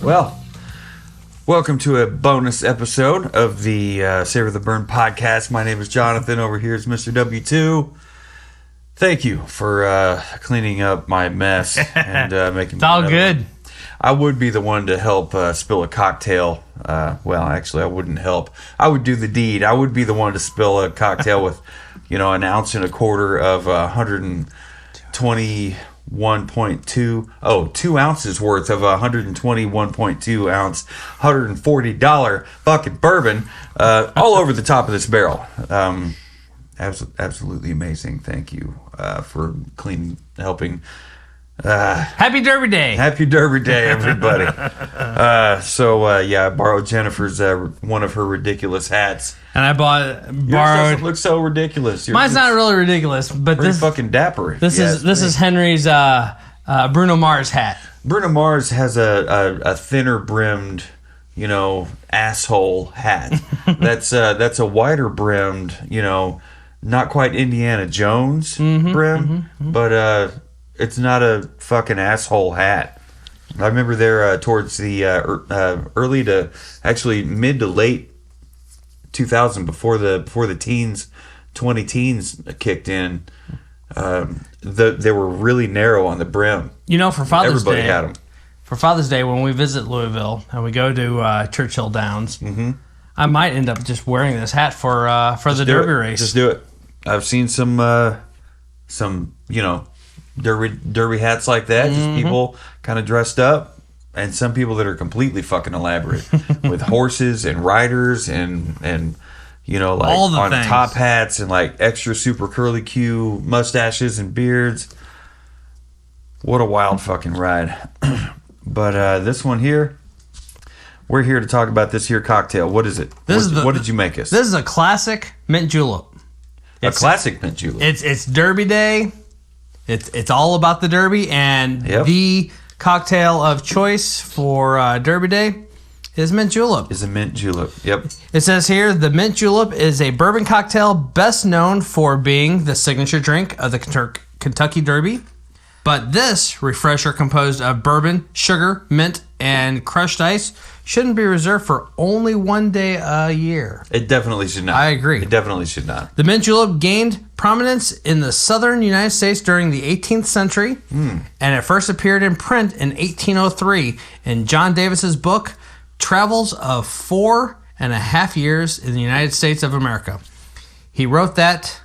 Well, welcome to a bonus episode of the Savor the Burn podcast. My name is Jonathan. Over here is Mr. W2. Thank you for cleaning up my mess and making it's all good. One. I would be the one to help spill a cocktail. Well, actually, I wouldn't help. I would do the deed. I would be the one to spill a cocktail with, an ounce and a quarter of 121.2. Oh, 2 ounces worth of 121.2 ounce, $140 bucket bourbon all over the top of this barrel. Absolutely amazing. Thank you for helping. Happy Derby Day. Happy Derby Day, everybody. I borrowed Jennifer's one of her ridiculous hats. And I borrowed. Yours doesn't look so ridiculous. Mine's not really ridiculous, but this fucking dapper. This is Henry's Bruno Mars hat. Bruno Mars has a thinner brimmed, asshole hat. That's a wider brimmed, not quite Indiana Jones brim, but it's not a fucking asshole hat. I remember there towards the early to actually mid to late 2000, before the teens, 20 teens kicked in. They were really narrow on the brim. For Father's Everybody Day, had them. For Father's Day, when we visit Louisville and we go to Churchill Downs, I might end up just wearing this hat for the Derby race. Just do it. I've seen some derby hats like that. Just people kind of dressed up, and some people that are completely fucking elaborate with horses and riders and all the on things. Top hats and like extra super curly Q mustaches and beards. What a wild fucking ride. But this one here, we're here to talk about this here cocktail. What is it? What did you make us? This is a classic mint julep. Classic mint julep. It's Derby Day. It's all about the Derby, and the cocktail of choice for Derby Day is mint julep. Is a mint julep. Yep. It says here, the mint julep is a bourbon cocktail best known for being the signature drink of the Kentucky Derby. But this refresher, composed of bourbon, sugar, mint, and crushed ice, shouldn't be reserved for only one day a year. It definitely should not. I agree. It definitely should not. The mint julep gained prominence in the southern United States during the 18th century, and it first appeared in print in 1803 in John Davis's book, Travels of 4.5 Years in the United States of America. He wrote that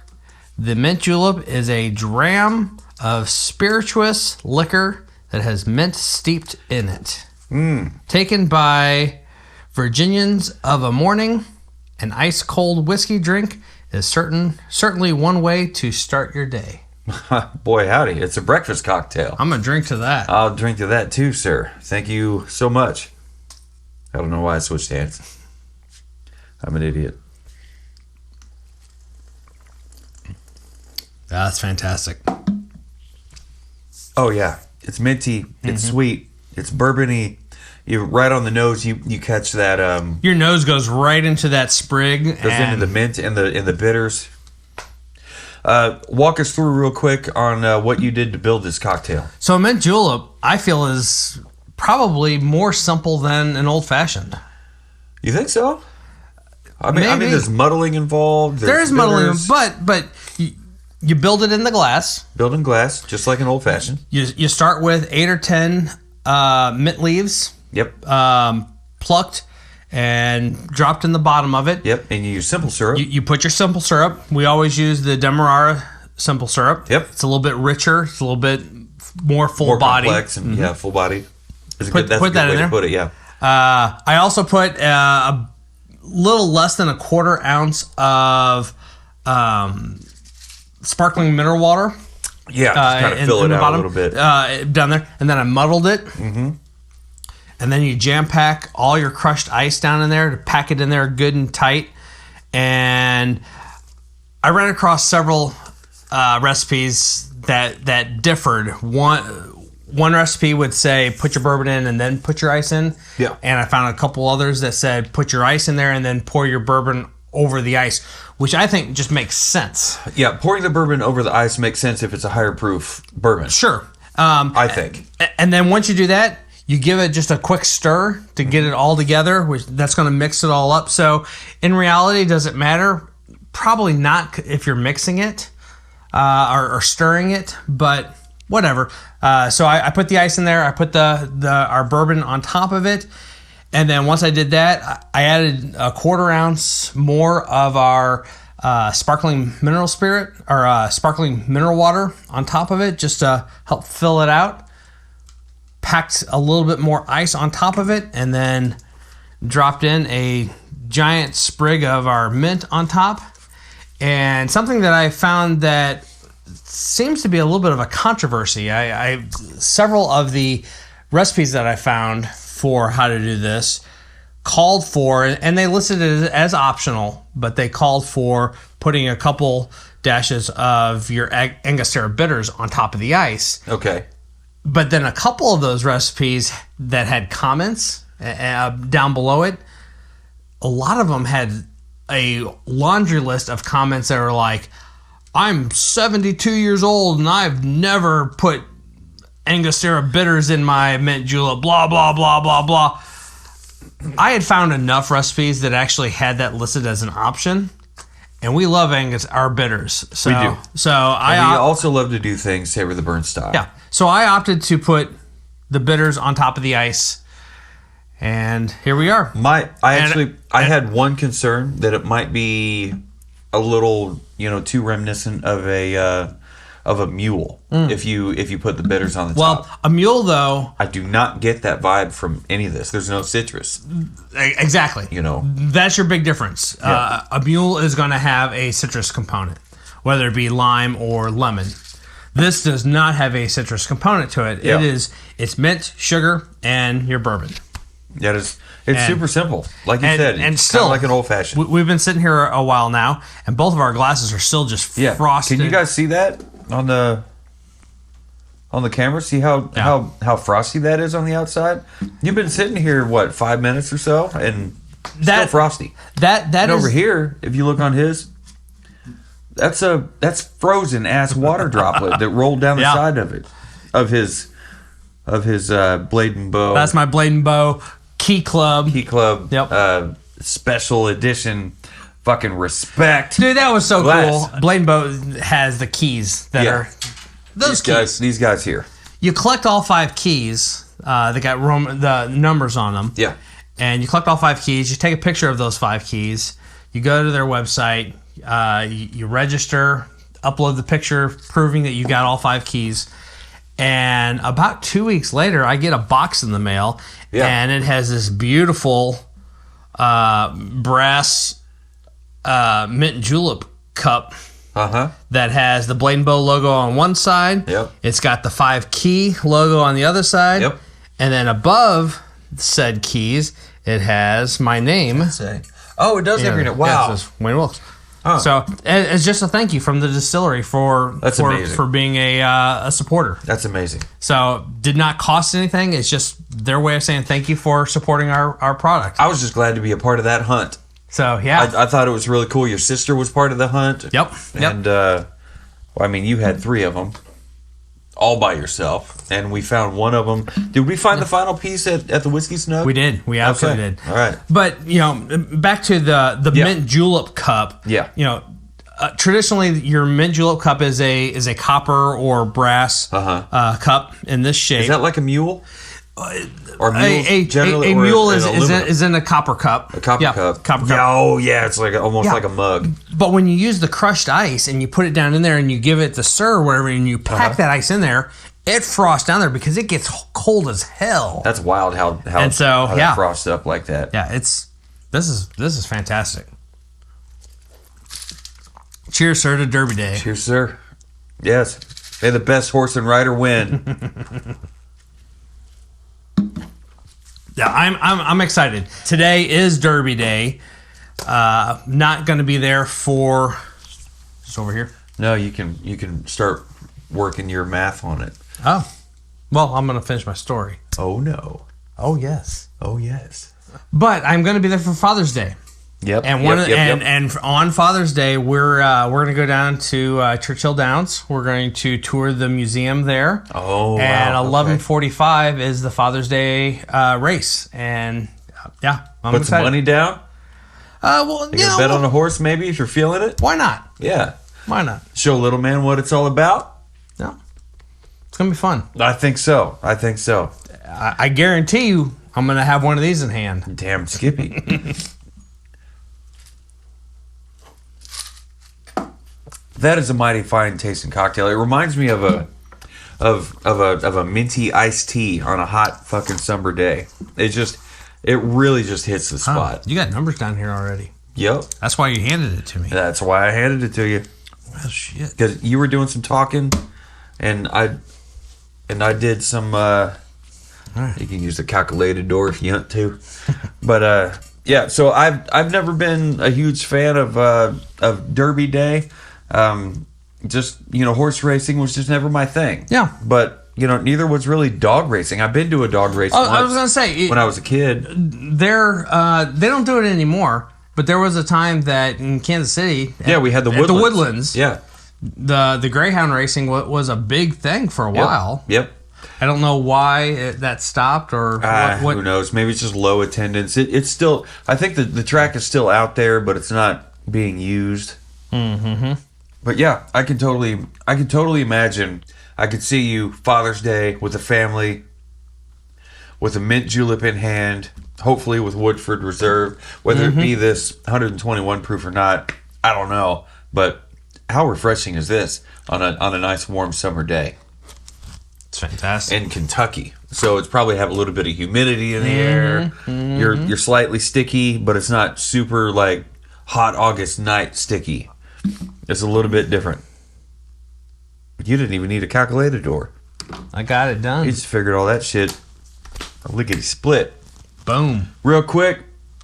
the mint julep is a dram of spirituous liquor that has mint steeped in it. Taken by Virginians of a morning, an ice-cold whiskey drink is certainly one way to start your day. Boy, howdy. It's a breakfast cocktail. I'm going to drink to that. I'll drink to that too, sir. Thank you so much. I don't know why I switched hands. I'm an idiot. That's fantastic. Oh, yeah. It's minty. It's sweet. It's bourbony. You right on the nose. You catch that. Your nose goes right into that sprig. Goes into the mint and the bitters. Walk us through real quick on what you did to build this cocktail. So a mint julep, I feel, is probably more simple than an old fashioned. You think so? I mean, there's muddling involved. There is muddling, but you build it in the glass. Build in glass, just like an old fashioned. You start with 8 or 10 mint leaves. Yep. Plucked and dropped in the bottom of it. Yep. And you use simple syrup. You put your simple syrup. We always use the Demerara simple syrup. Yep. It's a little bit richer. It's a little bit more full more body. Complex and full body. That's Put a good that way in there. to put it. Yeah. I also put a little less than a quarter ounce of sparkling mineral water. Yeah, just kind of fill it out a little bit. Down there. And then I muddled it. Mm-hmm. And then you jam pack all your crushed ice down in there to pack it in there good and tight. And I ran across several recipes that differed. One recipe would say put your bourbon in and then put your ice in. Yeah. And I found a couple others that said put your ice in there and then pour your bourbon over the ice, which I think just makes sense. Yeah, pouring the bourbon over the ice makes sense if it's a higher proof bourbon. Sure. I think. And then once you do that, You give it just a quick stir to get it all together, which that's going to mix it all up. So in reality, does it matter? Probably not if you're mixing it or stirring it, but whatever. So I put the ice in there. I put our bourbon on top of it. And then once I did that, I added a 1/4 ounce more of our sparkling mineral spirit or sparkling mineral water on top of it just to help fill it out. Packed a little bit more ice on top of it, and then dropped in a giant sprig of our mint on top. And something that I found that seems to be a little bit of a controversy. I several of the recipes that I found for how to do this called for, and they listed it as optional, but they called for putting a couple dashes of your Angostura bitters on top of the ice. Okay. But then a couple of those recipes that had comments down below it, a lot of them had a laundry list of comments that were like, I'm 72 years old and I've never put Angostura bitters in my mint julep, blah, blah, blah, blah, blah. I had found enough recipes that actually had that listed as an option. And we love our bitters. So, we do. So we also love to do things Savor the Burn style. Yeah. So I opted to put the bitters on top of the ice. And here we are. I had one concern that it might be a little, too reminiscent of a mule if you put the bitters on the top. Well, a mule though, I do not get that vibe from any of this. There's no citrus. Exactly. That's your big difference. Yeah. A mule is going to have a citrus component, whether it be lime or lemon. This does not have a citrus component to it. Yeah. It's mint, sugar, and your bourbon. Yeah, it's super simple. Like you said, and it's still kind of like an old fashioned. We've been sitting here a while now, and both of our glasses are still just frosted. Can you guys see that on the camera? See how frosty that is on the outside? You've been sitting here 5 minutes or so, and still frosty. That and is, over here, if you look on his, that's frozen ass water droplet that rolled down the side of it, of his Blade and Bow. That's my Blade and Bow Key Club. Yep. Special edition. Fucking respect, dude. That was so glass. Cool. Blade and Bow has the keys that are those keys. These guys here. You collect all 5 keys. They got the numbers on them. Yeah. And you collect all 5 keys. You take a picture of those 5 keys. You go to their website. You register. Upload the picture proving that you got all 5 keys. And about 2 weeks later, I get a box in the mail, and it has this beautiful brass mint julep cup that has the Blade and Bow logo on one side. Yep. It's got the 5 key logo on the other side. Yep. And then above said keys, it has my name. Oh, it does have your name. Wow. Yeah, it says Wayne Wilkes. Huh. So it's just a thank you from the distillery for being a supporter. That's amazing. So did not cost anything. It's just their way of saying thank you for supporting our product. I was just glad to be a part of that hunt. So yeah, I thought it was really cool. Your sister was part of the hunt. Yep. And you had 3 of them, all by yourself, and we found one of them. Did we find the final piece at the Whiskey Snug? We did. We absolutely did. All right. But back to the mint julep cup. Yeah. Traditionally, your mint julep cup is a copper or brass cup in this shape. Is that like a mule? Or a mule is in a copper cup. A copper cup. Copper cup. Oh yeah, it's like almost like a mug. But when you use the crushed ice and you put it down in there and you give it the stir or whatever, and you pack that ice in there, it frosts down there because it gets cold as hell. That's wild how that frosts up like that. Yeah, this is fantastic. Cheers, sir, to Derby Day. Cheers, sir. Yes. May the best horse and rider win. Yeah, I'm excited. Today is Derby Day. Not going to be there for. Just over here. No, you can start working your math on it. Oh, well, I'm going to finish my story. Oh no. Oh yes. Oh yes. But I'm going to be there for Father's Day. Yep. And and on Father's Day, we're going to go down to Churchill Downs. We're going to tour the museum there. Oh, and wow. 11:45 is the Father's Day race. And yeah, I'm Put excited. some money down. Well, You can bet on a horse, maybe, if you're feeling it. why not? Yeah. Why not? Show little man what it's all about. No, it's going to be fun. I think so. I guarantee you, I'm going to have one of these in hand. Damn Skippy. That is a mighty fine tasting cocktail. It reminds me of a minty iced tea on a hot fucking summer day. It really just hits the spot. You got numbers down here already. Yep. That's why you handed it to me. That's why I handed it to you. Well, shit. Because you were doing some talking, and I did some. You can use the calculated door if you want to, but yeah. So I've never been a huge fan of Derby Day. Just horse racing was just never my thing. Yeah. But neither was really dog racing. I've been to a dog race. Oh, once I was gonna say when I was a kid. they don't do it anymore. But there was a time that in Kansas City, We had the Woodlands. the Woodlands. Yeah. The greyhound racing was a big thing for a while. Yep. I don't know why that stopped or what. Who knows? Maybe it's just low attendance. It's still. I think the track is still out there, but it's not being used. Mm-hmm. But yeah, I can totally imagine. I could see you Father's Day with a family, with a mint julep in hand, hopefully with Woodford Reserve, whether it be this 121 proof or not. I don't know, but how refreshing is this on a nice warm summer day? It's fantastic. In Kentucky, so it's probably have a little bit of humidity in the air. You're slightly sticky, but it's not super like hot August night sticky. It's a little bit different. You didn't even need a calculator door. I got it done. You just figured all that shit. A lickety split. Boom. Real quick,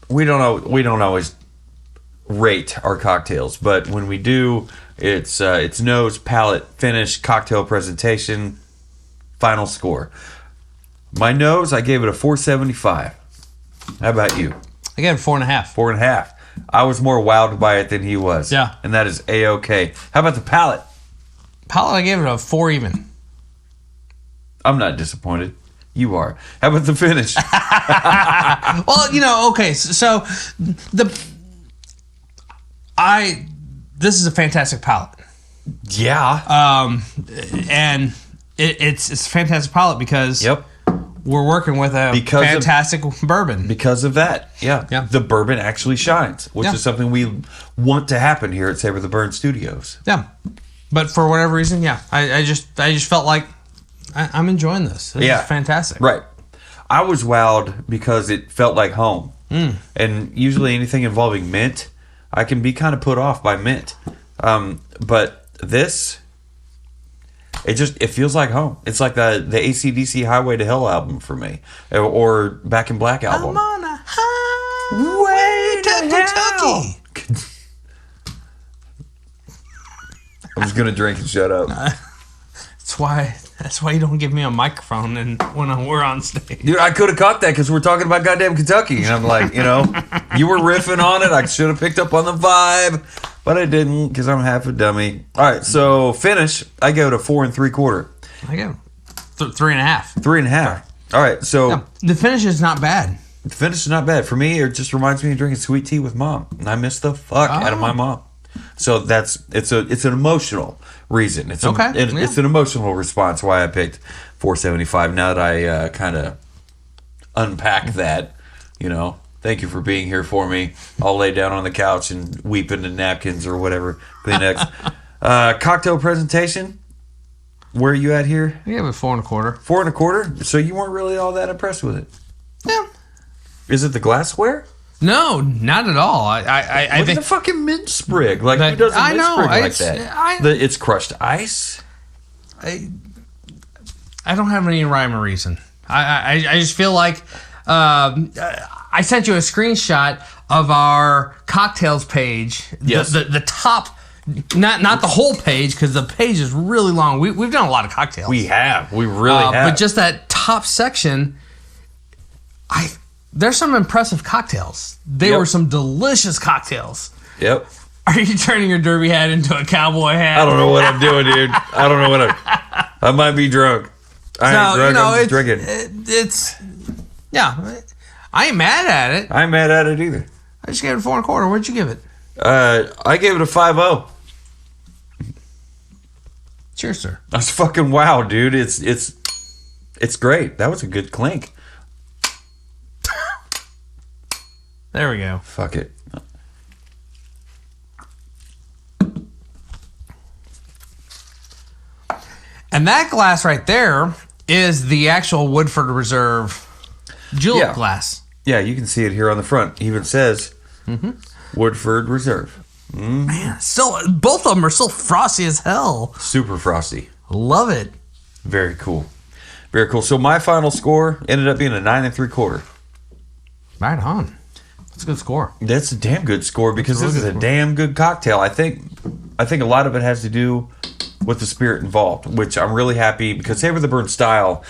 we don't always rate our cocktails, but when we do, it's nose, palate, finish, cocktail presentation, final score. My nose, I gave it a 4.75. How about you? I gave it 4.5. 4.5. I was more wowed by it than he was. Yeah. And that is A-okay. How about the palate? Palate, I gave it a 4 even. I'm not disappointed. You are. How about the finish? Well, okay. So this is a fantastic palate. Yeah. And it's a fantastic palate because we're working with a fantastic bourbon. Because of that, yeah. The bourbon actually shines, which is something we want to happen here at Savor the Burn Studios. Yeah, but for whatever reason, I just felt like I'm enjoying this. This is fantastic. Right. I was wowed because it felt like home. And usually anything involving mint, I can be kind of put off by mint. But this, it feels like home. It's like the AC/DC Highway to Hell album for me, or Back in Black album. I'm on a highway to Kentucky. I'm just gonna drink and shut up. That's why you don't give me a microphone and when we're on stage. Dude, I could have caught that because we're talking about goddamn Kentucky, and I'm like, you were riffing on it. I should have picked up on the vibe, but I didn't because I'm half a dummy. All right, so finish. I go to 4 3/4. I go 3.5. 3.5. All right, so the finish is not bad. the finish is not bad for me. It just reminds me of drinking sweet tea with mom, and I miss the fuck out of my mom. So it's an emotional reason. It's an emotional response why I picked 4.75. Now that I kind of unpack that, thank you for being here for me. I'll lay down on the couch and weep into napkins or whatever. Kleenex. Cocktail presentation. Where are you at here? I gave it 4 1/4. 4 1/4. So you weren't really all that impressed with it. Yeah. Is it the glassware? No, not at all. I Look think at the fucking mint sprig. Like, who does a mint sprig like that? It's crushed ice. I don't have any rhyme or reason. I just feel like I sent you a screenshot of our cocktails page. Yes. The top, not the whole page because the page is really long. We've done a lot of cocktails. We have. We really have. But just that top section, There's some impressive cocktails. They Yep. were some delicious cocktails. Yep. Are you turning your derby hat into a cowboy hat? I don't know what I'm doing, dude. I don't know what I might be drunk. I ain't drunk. I'm just drinking. It's yeah. I ain't mad at it. I ain't mad at it either. I just gave it 4 1/4. What'd you give it? I gave it a 5-0. Cheers, sir. That's fucking wow, dude. It's great. That was a good clink. There we go. Fuck it. And that glass right there is the actual Woodford Reserve julep glass. Yeah, you can see it here on the front. It even says Woodford Reserve. Man, still both of them are still frosty as hell. Super frosty. Love it. Very cool. Very cool. So my final score ended up being a 9 3/4. Right on. That's a good score. That's a damn good score because That's a this really is good a score. damn good cocktail. I think a lot of it has to do with the spirit involved, which I'm really happy because Savor the Burn style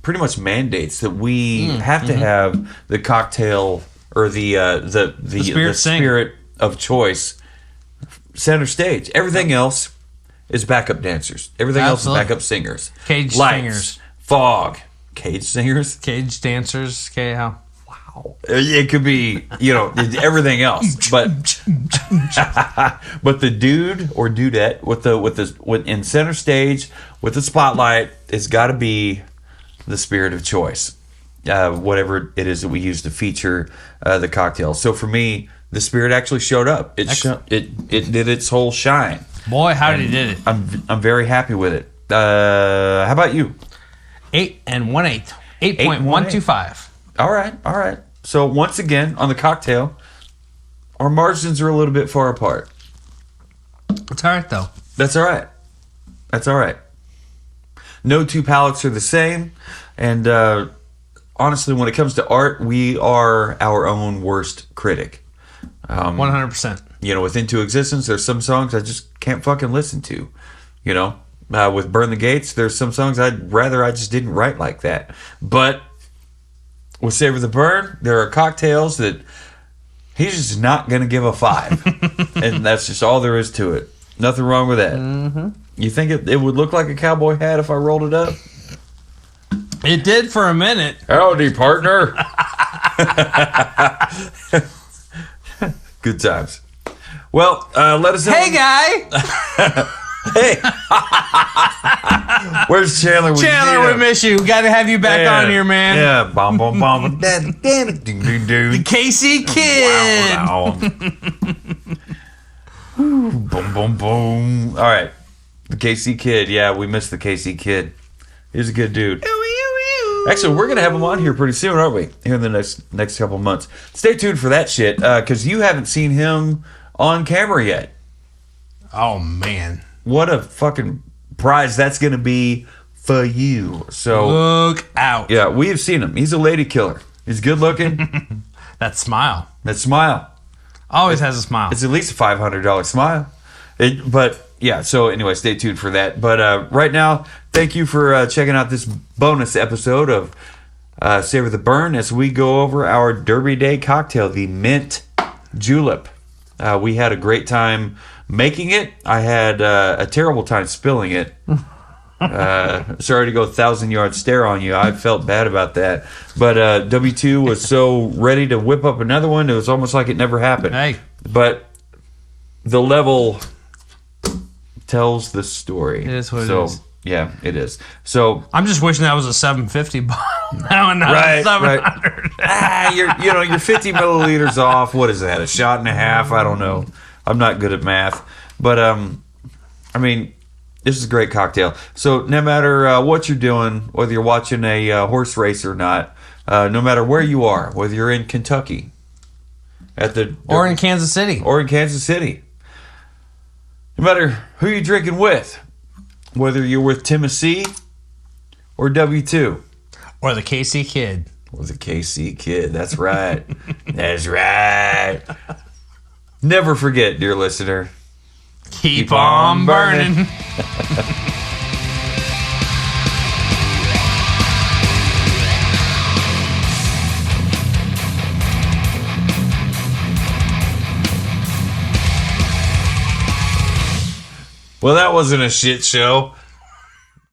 pretty much mandates that we have to have the cocktail or the spirit of choice center stage. Everything else is backup dancers. Everything Absolutely. else is backup singers. Cage Lights, singers. fog, cage singers. Cage dancers. Okay, how? It could be, everything else, but but the dude or dudette with in center stage with the spotlight, it's got to be the spirit of choice, whatever it is that we use to feature the cocktail. So for me, the spirit actually showed up. It did its whole shine. Boy, how did he did it? I'm very happy with it. How about you? 8 1/8. 8.125. All right. So once again, on the cocktail, our margins are a little bit far apart. It's all right though. That's all right. No two palettes are the same. And honestly, when it comes to art, we are our own worst critic. 100%. With Into Existence, there's some songs I just can't fucking listen to. With Burn the Gates, there's some songs I just didn't write like that. But with Savor the Burn, there are cocktails that he's just not going to give a 5. And that's just all there is to it. Nothing wrong with that. Mm-hmm. You think it would look like a cowboy hat if I rolled it up? It did for a minute. Howdy, partner. Good times. Well, let us know. Hey, guy. Hey. Where's Chandler? Chandler, we miss you. Got to have you back on here, man. Yeah. Bom, bom, bom. Damn it. Ding, ding, ding. The KC Kid. Wow. Boom, boom, boom. All right. The KC Kid. Yeah, we missed the KC Kid. He's a good dude. Actually, we're going to have him on here pretty soon, aren't we? Here in the next couple months. Stay tuned for that shit, because you haven't seen him on camera yet. Oh, man. What a fucking prize that's going to be for you. So look out. Yeah, we have seen him. He's a lady killer. He's good looking. That smile. That smile. Always has a smile. It's at least a $500 smile. But yeah, so anyway, stay tuned for that. But right now, thank you for checking out this bonus episode of Savor the Burn as we go over our Derby Day cocktail, the Mint Julep. We had a great time making it. I had a terrible time spilling it. Sorry to go 1,000-yard stare on you. I felt bad about that. But W2 was so ready to whip up another one, it was almost like it never happened. Hey. But the level tells the story. It is what it is. Yeah, it is. So I'm just wishing that was a 750 bottle now and not a 700. Right. You're 50 milliliters off. What is that? A shot and a half? I don't know. I'm not good at math. But, this is a great cocktail. So no matter what you're doing, whether you're watching a horse race or not, no matter where you are, whether you're in Kentucky, or in Kansas City. No matter who you're drinking with, whether you're with Tennessee or W2. Or the KC Kid. Or the KC Kid. That's right. That's right. Never forget, dear listener. Keep on burning. Well, that wasn't a shit show.